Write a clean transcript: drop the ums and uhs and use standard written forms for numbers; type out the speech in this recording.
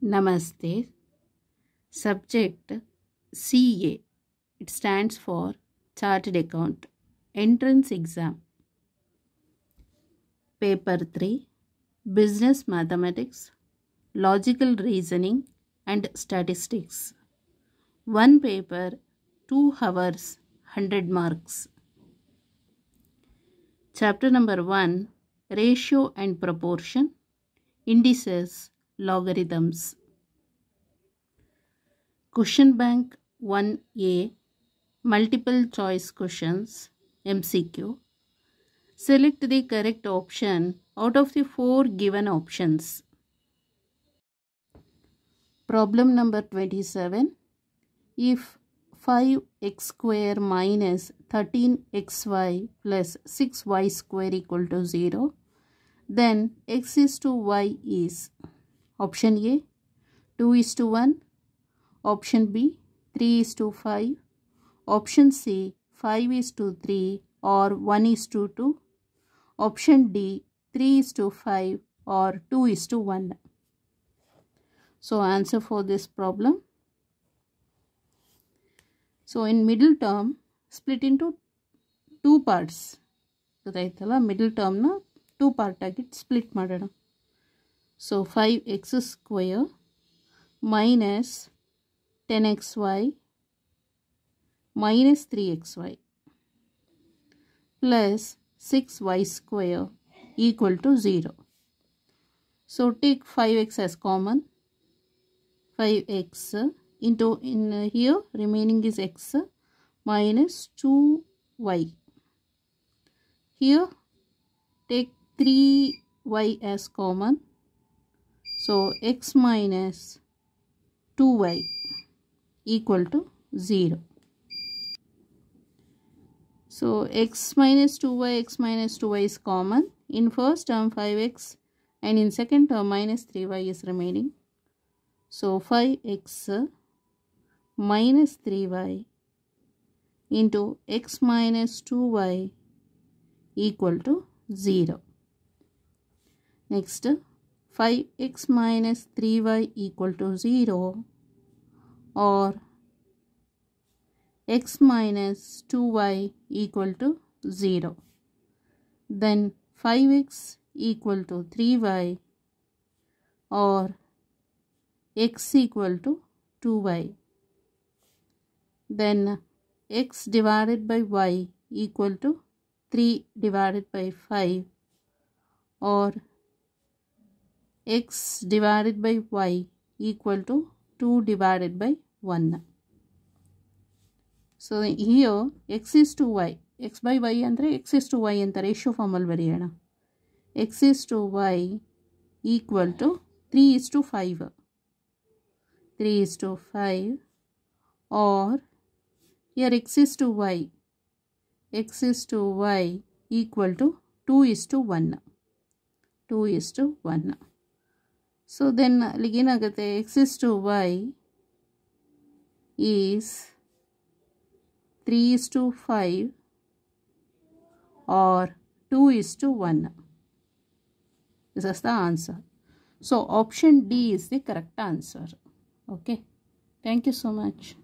Namaste. Subject CA. It stands for Chartered Account. Entrance Exam. Paper 3. Business Mathematics, Logical Reasoning and Statistics. One paper, 2 hours, 100 marks. Chapter number 1. Ratio and Proportion, Indices, Logarithms. Question Bank 1A. Multiple choice questions, MCQ. Select the correct option out of the 4 given options. Problem number 27. If 5x square minus 13xy plus 6y square equal to 0, then x is to y is option A 2 is to 1, option B 3 is to 5, option C 5 is to 3 or 1 is to 2, option D 3 is to 5 or 2 is to 1. So answer for this problem. So in middle term split into 2 parts. Middle term na 2 part agi split madana. So 5x square minus 10xy minus 3xy plus 6y square equal to 0. So take 5x as common. 5x into here remaining is x minus 2y. Here take 3y as common. So x minus 2y equal to 0. So x minus 2y is common. In first term 5x and in second term minus 3y is remaining. So 5x minus 3y into x minus 2y equal to 0. Next 5x minus 3y equal to 0 or x minus 2y equal to 0. Then 5x equal to 3y or x equal to 2y. Then x divided by y equal to 3 divided by 5 or x divided by y equal to 2 divided by 1. So here x is to y. X by y andre x is to y anta ratio form alli bariyana. X is to y equal to 3 is to 5. 3 is to 5 or here x is to y. X is to y equal to 2 is to 1. 2 is to 1. So then again x is to y is 3 is to 5 or 2 is to 1. This is the answer. So option D is the correct answer. Okay. Thank you so much.